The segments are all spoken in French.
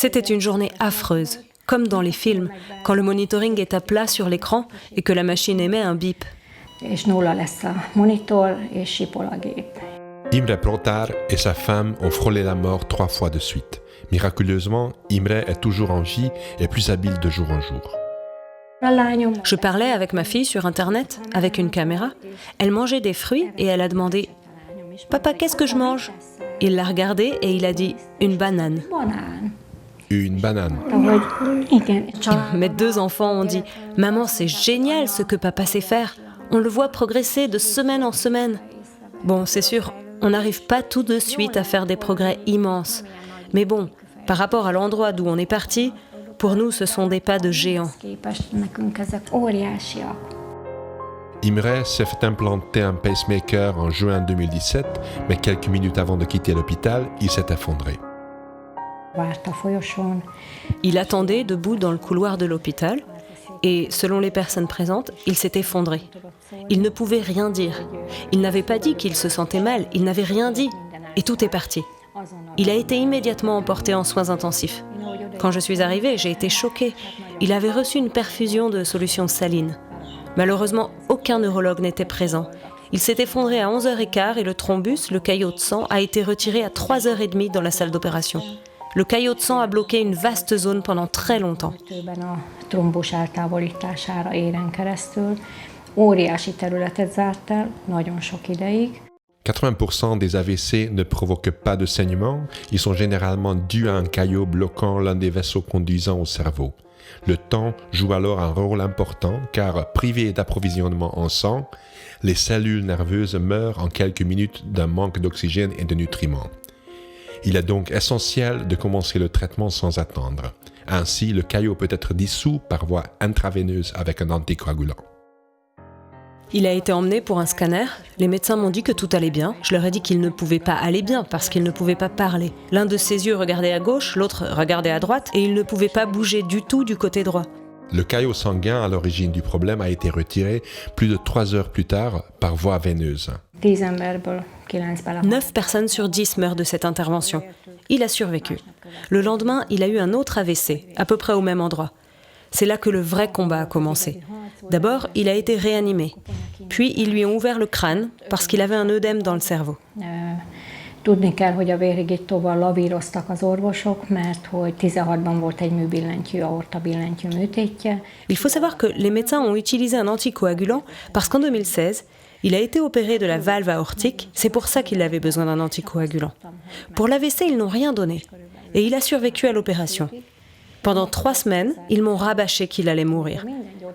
C'était une journée affreuse, comme dans les films, quand le monitoring est à plat sur l'écran et que la machine émet un bip. Imre Protar et sa femme ont frôlé la mort 3 fois de suite. Miraculeusement, Imre est toujours en vie et plus habile de jour en jour. Je parlais avec ma fille sur Internet, avec une caméra. Elle mangeait des fruits et elle a demandé « Papa, qu'est-ce que je mange ?» Il l'a regardé et il a dit « Une banane ». Une banane. Mes 2 enfants ont dit « Maman, c'est génial ce que papa sait faire. On le voit progresser de semaine en semaine. » Bon, c'est sûr, on n'arrive pas tout de suite à faire des progrès immenses. Mais bon, par rapport à l'endroit d'où on est parti, pour nous, ce sont des pas de géants. Imre s'est fait implanter un pacemaker en juin 2017, mais quelques minutes avant de quitter l'hôpital, il s'est effondré. Il attendait debout dans le couloir de l'hôpital et, selon les personnes présentes, il s'est effondré. Il ne pouvait rien dire. Il n'avait pas dit qu'il se sentait mal, il n'avait rien dit. Et tout est parti. Il a été immédiatement emporté en soins intensifs. Quand je suis arrivée, j'ai été choquée. Il avait reçu une perfusion de solution saline. Malheureusement, aucun neurologue n'était présent. Il s'est effondré à 11h15 et le thrombus, le caillot de sang, a été retiré à 3h30 dans la salle d'opération. Le caillot de sang a bloqué une vaste zone pendant très longtemps. 80% des AVC ne provoquent pas de saignement. Ils sont généralement dus à un caillot bloquant l'un des vaisseaux conduisant au cerveau. Le temps joue alors un rôle important car, privées d'approvisionnement en sang, les cellules nerveuses meurent en quelques minutes d'un manque d'oxygène et de nutriments. Il est donc essentiel de commencer le traitement sans attendre. Ainsi, le caillot peut être dissous par voie intraveineuse avec un anticoagulant. Il a été emmené pour un scanner. Les médecins m'ont dit que tout allait bien. Je leur ai dit qu'il ne pouvait pas aller bien parce qu'il ne pouvait pas parler. L'un de ses yeux regardait à gauche, l'autre regardait à droite et il ne pouvait pas bouger du tout du côté droit. Le caillot sanguin à l'origine du problème a été retiré plus de 3 heures plus tard par voie veineuse. 9 personnes sur 10 meurent de cette intervention. Il a survécu. Le lendemain, il a eu un autre AVC, à peu près au même endroit. C'est là que le vrai combat a commencé. D'abord, il a été réanimé. Puis, ils lui ont ouvert le crâne parce qu'il avait un œdème dans le cerveau. Tudni kell, hogy a vérigét tovább lavíroztak az orvosok, mert hogy 16-ban volt egy műbillentyű, aortabillentyű műtétje. Il faut savoir que les médecins ont utilisé un anticoagulant parce qu'en 2016, il a été opéré de la valve aortique, c'est pour ça qu'il avait besoin d'un anticoagulant. Pour l'AVC, ils n'ont rien donné et il a survécu à l'opération. Pendant 3 semaines, ils m'ont rabâché qu'il allait mourir.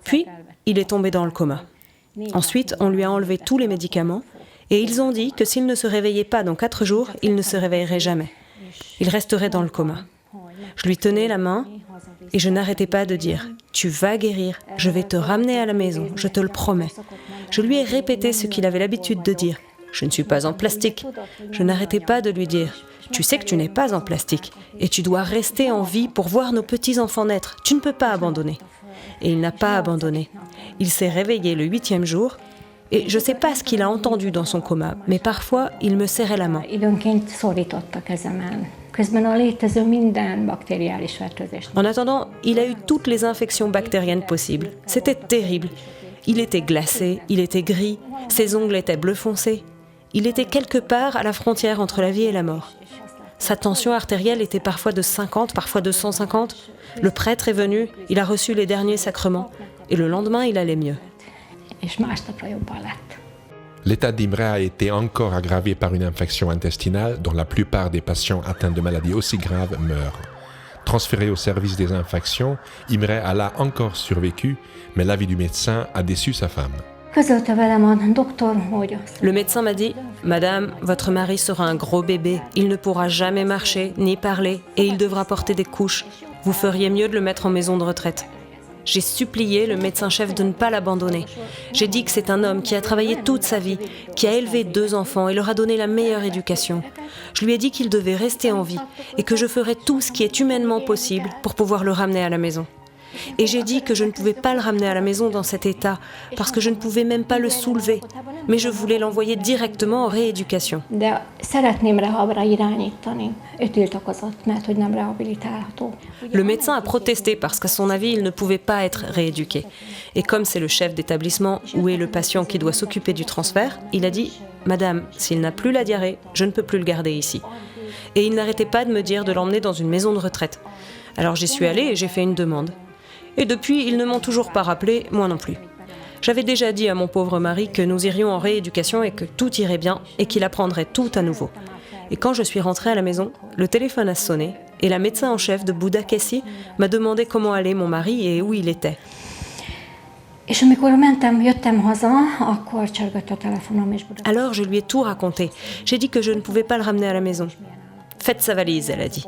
Puis, il est tombé dans le coma. Ensuite, on lui a enlevé tous les médicaments et ils ont dit que s'il ne se réveillait pas dans 4 jours, il ne se réveillerait jamais. Il resterait dans le coma. Je lui tenais la main et je n'arrêtais pas de dire « Tu vas guérir, je vais te ramener à la maison, je te le promets ». Je lui ai répété ce qu'il avait l'habitude de dire « Je ne suis pas en plastique ». Je n'arrêtais pas de lui dire « Tu sais que tu n'es pas en plastique et tu dois rester en vie pour voir nos petits-enfants naître. Tu ne peux pas abandonner ». Et il n'a pas abandonné. Il s'est réveillé le 8e jour et je ne sais pas ce qu'il a entendu dans son coma, mais parfois il me serrait la main. En attendant, il a eu toutes les infections bactériennes possibles. C'était terrible. Il était glacé, il était gris, ses ongles étaient bleu foncé. Il était quelque part à la frontière entre la vie et la mort. Sa tension artérielle était parfois de 50, parfois de 150. Le prêtre est venu, il a reçu les derniers sacrements et le lendemain, il allait mieux. L'état d'Imre a été encore aggravé par une infection intestinale dont la plupart des patients atteints de maladies aussi graves meurent. Transféré au service des infections, Imre a là encore survécu, mais l'avis du médecin a déçu sa femme. Le médecin m'a dit « Madame, votre mari sera un gros bébé. Il ne pourra jamais marcher ni parler et il devra porter des couches. Vous feriez mieux de le mettre en maison de retraite. » J'ai supplié le médecin-chef de ne pas l'abandonner. J'ai dit que c'est un homme qui a travaillé toute sa vie, qui a élevé 2 enfants et leur a donné la meilleure éducation. Je lui ai dit qu'il devait rester en vie et que je ferais tout ce qui est humainement possible pour pouvoir le ramener à la maison. Et j'ai dit que je ne pouvais pas le ramener à la maison dans cet état, parce que je ne pouvais même pas le soulever. Mais je voulais l'envoyer directement en rééducation. De szeretném rehabra irányítani. Ő tiltakozott, mert hogy nem rehabilitálható. Le médecin a protesté parce qu'à son avis, il ne pouvait pas être rééduqué. Et comme c'est le chef d'établissement où est le patient qui doit s'occuper du transfert, il a dit « Madame, s'il n'a plus la diarrhée, je ne peux plus le garder ici. » Et il n'arrêtait pas de me dire de l'emmener dans une maison de retraite. Alors j'y suis allée et j'ai fait une demande. Et depuis, ils ne m'ont toujours pas rappelé, moi non plus. J'avais déjà dit à mon pauvre mari que nous irions en rééducation et que tout irait bien et qu'il apprendrait tout à nouveau. Et quand je suis rentrée à la maison, le téléphone a sonné et la médecin en chef de Budakeszi m'a demandé comment allait mon mari et où il était. És amikor jöttem haza, akkor csörgött a telefonom, és Budapest. Alors je lui ai tout raconté. J'ai dit que je ne pouvais pas le ramener à la maison. Faites sa valise, elle a dit.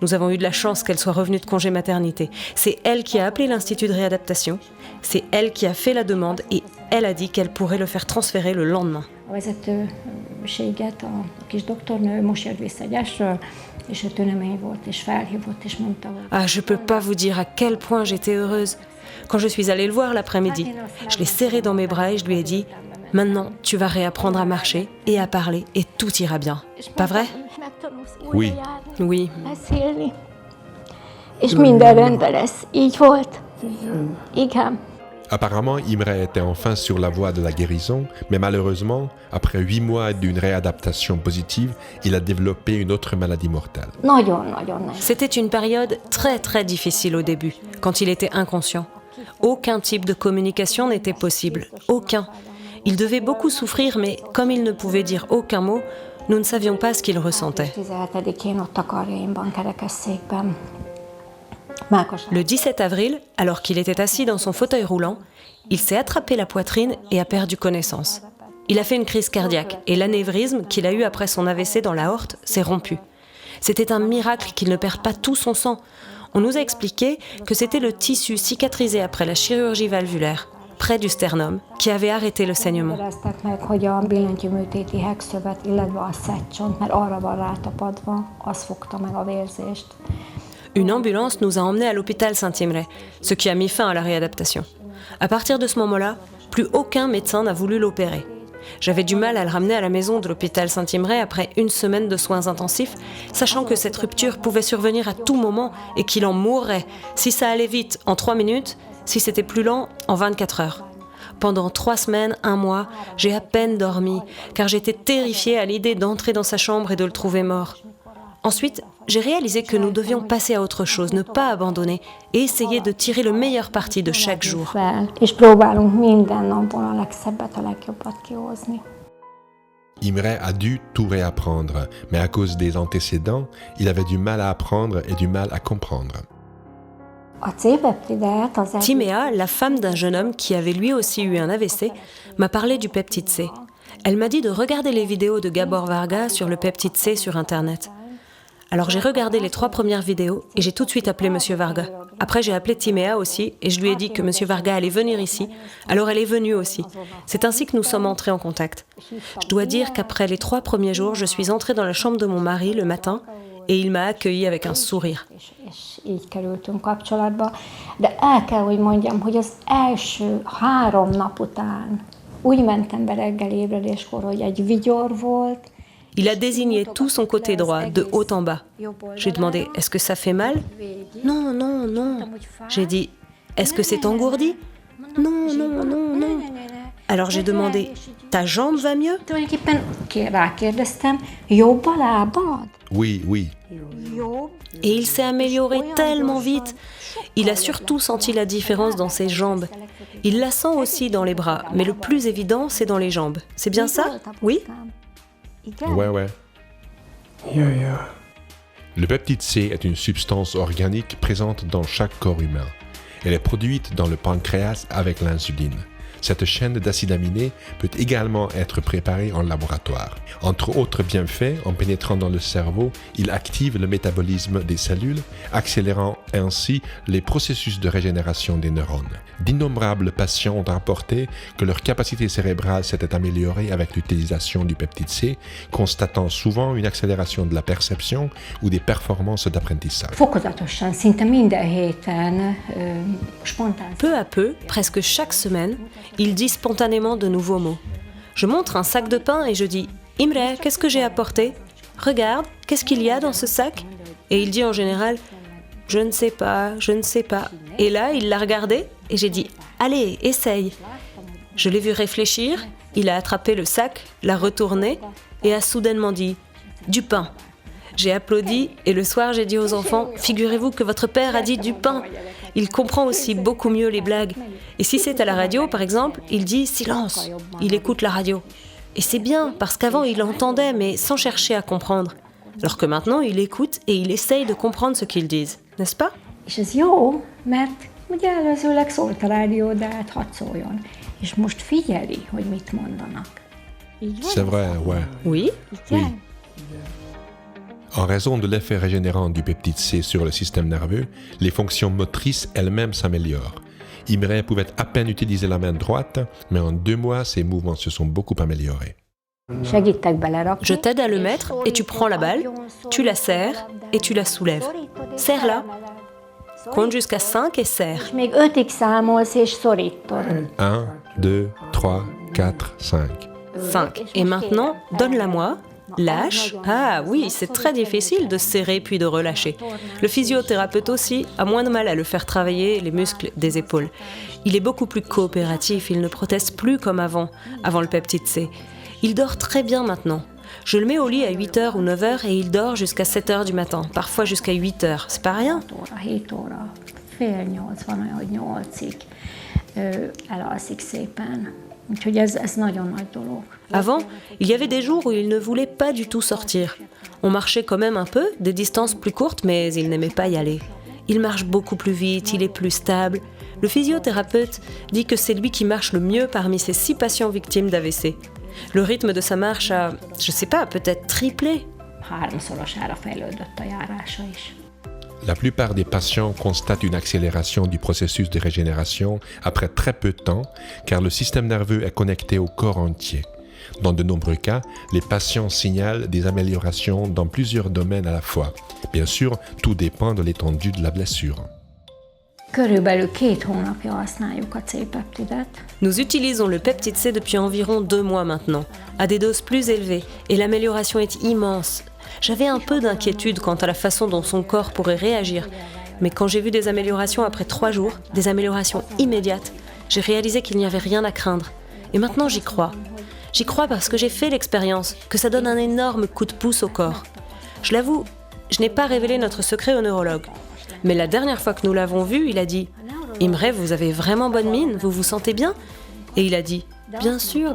Nous avons eu de la chance qu'elle soit revenue de congé maternité. C'est elle qui a appelé l'Institut de réadaptation. C'est elle qui a fait la demande et elle a dit qu'elle pourrait le faire transférer le lendemain. A vezetőséget, a kis doktornő most jött vissza egy esről, és ő tünemény volt, és felhívott, és mondta, hogy... Ah, je peux pas vous dire à quel point j'étais heureuse. Quand je suis allée le voir l'après-midi, je l'ai serré dans mes bras et je lui ai dit « Maintenant, tu vas réapprendre à marcher et à parler et tout ira bien. » Pas vrai? Oui. Oui. Beszélni. És minden rendben lesz. Így volt. Igen. Apparemment, Imre était enfin sur la voie de la guérison, mais malheureusement, après 8 mois d'une réadaptation positive, il a développé une autre maladie mortelle. Nagyon nehéz. C'était une période très très difficile au début, quand il était inconscient. Aucun type de communication n'était possible, aucun. Il devait beaucoup souffrir, mais comme il ne pouvait dire aucun mot, nous ne savions pas ce qu'il ressentait. 17-én ott a karjaimban kerekesszékben. Le 17 avril, alors qu'il était assis dans son fauteuil roulant, il s'est attrapé la poitrine et a perdu connaissance. Il a fait une crise cardiaque et l'anévrisme qu'il a eu après son AVC dans l'aorte s'est rompu. C'était un miracle qu'il ne perde pas tout son sang. On nous a expliqué que c'était le tissu cicatrisé après la chirurgie valvulaire, près du sternum, qui avait arrêté le saignement. Kérdeztek meg, hogy a billentyűműtéti hegszövet, illetve a szettcsont, mert arra van rátapadva, az fogta meg a vérzést. Une ambulance nous a emmenés à l'hôpital Saint-Imre, ce qui a mis fin à la réadaptation. À partir de ce moment-là, plus aucun médecin n'a voulu l'opérer. J'avais du mal à le ramener à la maison de l'hôpital Saint-Imre après une semaine de soins intensifs, sachant que cette rupture pouvait survenir à tout moment et qu'il en mourrait, si ça allait vite, en 3 minutes, si c'était plus lent, en 24 heures. Pendant 3 semaines, 1 mois, j'ai à peine dormi, car j'étais terrifiée à l'idée d'entrer dans sa chambre et de le trouver mort. Ensuite, j'ai réalisé que nous devions passer à autre chose, ne pas abandonner et essayer de tirer le meilleur parti de chaque jour. És próbálunk minden napból a legszebbet, a legjobbat kihozni. Imre a dû tout réapprendre, mais à cause des antécédents, il avait du mal à apprendre et du mal à comprendre. A C-peptidet az Timéa, la femme d'un jeune homme qui avait lui aussi eu un AVC, m'a parlé du peptide C. Elle m'a dit de regarder les vidéos de Gabor Varga sur le peptide C sur Internet. Alors j'ai regardé les 3 premières vidéos et j'ai tout de suite appelé Monsieur Varga. Après j'ai appelé Timéa aussi et je lui ai dit que Monsieur Varga allait venir ici. Alors elle est venue aussi. C'est ainsi que nous sommes entrés en contact. Je dois dire qu'après les 3 premiers jours, je suis entrée dans la chambre de mon mari le matin et il m'a accueilli avec un sourire. És így kerültünk kapcsolatba. De el kell, hogy mondjam, hogy az első 3 nap után úgy mentem be reggel ébredéskor, hogy egy vigyor volt. Il a désigné tout son côté droit, de haut en bas. J'ai demandé « Est-ce que ça fait mal ?»« Non, non, non. » J'ai dit « Est-ce que c'est engourdi ?»« Non, non, non, non. » Alors j'ai demandé « Ta jambe va mieux ?» Tulajdonképpen rákérdeztem, jobb a lábad? Oui, oui. Et il s'est amélioré tellement vite. Il a surtout senti la différence dans ses jambes. Il la sent aussi dans les bras, mais le plus évident, c'est dans les jambes. C'est bien ça? Oui? Ouais. Le peptide C est une substance organique présente dans chaque corps humain. Elle est produite dans le pancréas avec l'insuline. Cette chaîne d'acides aminés peut également être préparée en laboratoire. Entre autres bienfaits, en pénétrant dans le cerveau, il active le métabolisme des cellules, accélérant ainsi les processus de régénération des neurones. D'innombrables patients ont rapporté que leur capacité cérébrale s'était améliorée avec l'utilisation du peptide C, constatant souvent une accélération de la perception ou des performances d'apprentissage. Fokozatosan, szinte minden héten spontán. Peu à peu, presque chaque semaine, il dit spontanément de nouveaux mots. Je montre un sac de pain et je dis « Imre, qu'est-ce que j'ai apporté ? Regarde, qu'est-ce qu'il y a dans ce sac ?» Et il dit en général « Je ne sais pas, je ne sais pas. » Et là, il l'a regardé et j'ai dit « Allez, essaye !» Je l'ai vu réfléchir, il a attrapé le sac, l'a retourné et a soudainement dit « Du pain !» J'ai applaudi et le soir j'ai dit aux enfants « Figurez-vous que votre père a dit du pain !» Il comprend aussi beaucoup mieux les blagues. Et si c'est à la radio, par exemple, il dit « Silence !» Il écoute la radio. Et c'est bien, parce qu'avant il entendait, mais sans chercher à comprendre. Alors que maintenant il écoute et il essaye de comprendre ce qu'ils disent, n'est-ce pas ? És ez jó, mert ugye előzőleg szólt a rádió, de hát hadd szóljon. És most figyeli, hogy mit mondanak. C'est vrai, ouais. Oui. Oui. En raison de l'effet régénérant du peptide C sur le système nerveux, les fonctions motrices elles-mêmes s'améliorent. Imre pouvait à peine utiliser la main droite, mais en 2 mois, ses mouvements se sont beaucoup améliorés. Segítek belerakni. Je t'aide à le mettre et tu prends la balle, tu la serres et tu la soulèves. Serre-la. Compte jusqu'à 5 et serre. És még 5-ig számolsz és szorítod. 1, 2, 3, 4, 5. 5. Et maintenant, donne-la-moi. Lâche. Ah oui, c'est très difficile de serrer puis de relâcher. Le physiothérapeute aussi a moins de mal à le faire travailler les muscles des épaules. Il est beaucoup plus coopératif, il ne proteste plus comme avant le peptide C. Il dort très bien maintenant. Je le mets au lit à 8h ou 9h et il dort jusqu'à 7h du matin, parfois jusqu'à 8h. C'est pas rien. 7 óra, fél 8, van olyan, hogy 8-ig elalszik szépen. Úgyhogy ez nagyon nagy dolog. Avant, il y avait des jours où il ne voulait pas du tout sortir. On marchait quand même un peu, des distances plus courtes, mais il n'aimait pas y aller. Il marche beaucoup plus vite, il est plus stable. Le physiothérapeute dit que c'est lui qui marche le mieux parmi ces 6 patients victimes d'AVC. Le rythme de sa marche a, je sais pas, peut-être triplé. 3-szorosára fejlődött a járása is. La plupart des patients constatent une accélération du processus de régénération après très peu de temps, car le système nerveux est connecté au corps entier. Dans de nombreux cas, les patients signalent des améliorations dans plusieurs domaines à la fois. Bien sûr, tout dépend de l'étendue de la blessure. Körülbelül 2 hónapja használjuk a C-peptidet. Nous utilisons le peptide C depuis environ 2 mois maintenant, à des doses plus élevées, et l'amélioration est immense. J'avais un peu d'inquiétude quant à la façon dont son corps pourrait réagir, mais quand j'ai vu des améliorations après 3 jours, des améliorations immédiates, j'ai réalisé qu'il n'y avait rien à craindre. Et maintenant j'y crois. J'y crois parce que j'ai fait l'expérience, que ça donne un énorme coup de pouce au corps. Je l'avoue, je n'ai pas révélé notre secret au neurologue. Mais la dernière fois que nous l'avons vu, il a dit « Imre, vous avez vraiment bonne mine, vous vous sentez bien ?» Et il a dit « Bien sûr,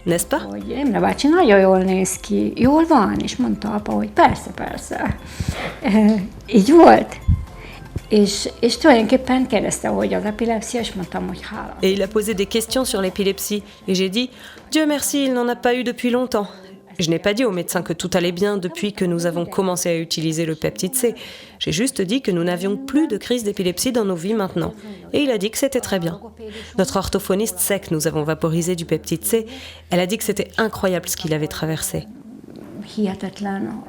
n'est-ce pas ?» Hogy Imre bácsi nagyon jól néz ki, jól van? És mondta apa, hogy persze, persze. Így volt. És tulajdonképpen kérdezte, hogy az epilepsia, és mondtam, hogy hála. Et il a posé des questions sur l'épilepsie. Et j'ai dit « Dieu merci, il n'en a pas eu depuis longtemps. » Je n'ai pas dit au médecin que tout allait bien depuis que nous avons commencé à utiliser le peptide C. J'ai juste dit que nous n'avions plus de crise d'épilepsie dans nos vies maintenant. Et il a dit que c'était très bien. Notre orthophoniste sait que nous avons vaporisé du peptide C. Elle a dit que c'était incroyable ce qu'il avait traversé. Hihetetlen,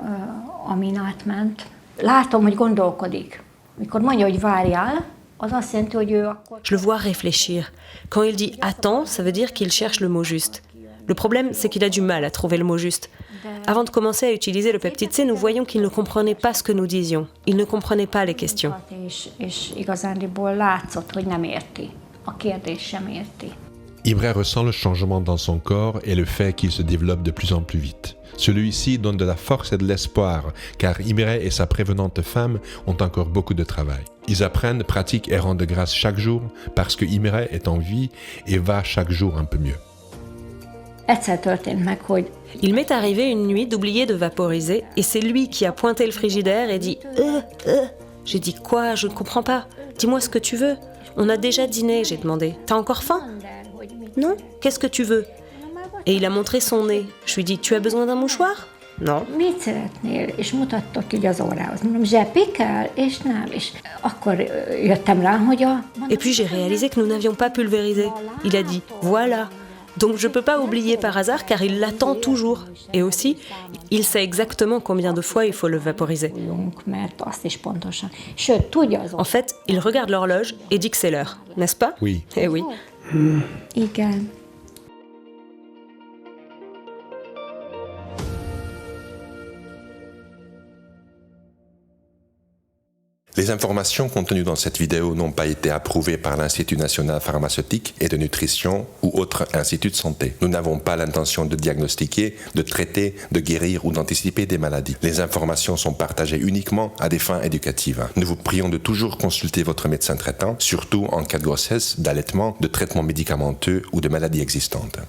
amin átment. Látom, hogy gondolkodik. Mikor mondja, hogy várjál, az azt jelenti, hogy ő akkor... Je le vois réfléchir. Quand il dit « attends », ça veut dire qu'il cherche le mot juste. Le problème, c'est qu'il a du mal à trouver le mot juste. Avant de commencer à utiliser le peptide C, nous voyions qu'il ne comprenait pas ce que nous disions. Il ne comprenait pas les questions. És igazándiból látszott, hogy nem érti. A kérdés sem érti. Imre ressent le changement dans son corps et le fait qu'il se développe de plus en plus vite. Celui-ci donne de la force et de l'espoir, car Imre et sa prévenante femme ont encore beaucoup de travail. Ils apprennent, pratiquent et rendent grâce chaque jour, parce que Imre est en vie et va chaque jour un peu mieux. Egyszer történt meg, hogy Il m'est arrivé une nuit d'oublier de vaporiser et c'est lui qui a pointé le frigidaire et dit « J'ai dit « Quoi ? Je ne comprends pas. Dis-moi ce que tu veux. On a déjà dîné, j'ai demandé. T'as encore faim ?» Non, qu'est-ce que tu veux? Et il a montré son nez. Je lui dis, tu as besoin d'un mouchoir? Non. Mit szeretnél? És mutattak így az órához. Mondom, zsepi kell? És nem. És akkor jöttem rá, hogy a... Et puis j'ai réalisé que nous n'avions pas pulvérisé. Il a dit, voilà. Donc je peux pas oublier par hasard car il l'attend toujours. Et aussi, il sait exactement combien de fois il faut le vaporiser. Mert azt is pontosan. Sőt, tudja az En fait, il regarde l'horloge et dit que c'est l'heure, n'est-ce pas? Oui. Eh oui. Igen. Les informations contenues dans cette vidéo n'ont pas été approuvées par l'Institut national pharmaceutique et de nutrition ou autre institut de santé. Nous n'avons pas l'intention de diagnostiquer, de traiter, de guérir ou d'anticiper des maladies. Les informations sont partagées uniquement à des fins éducatives. Nous vous prions de toujours consulter votre médecin traitant, surtout en cas de grossesse, d'allaitement, de traitement médicamenteux ou de maladies existantes.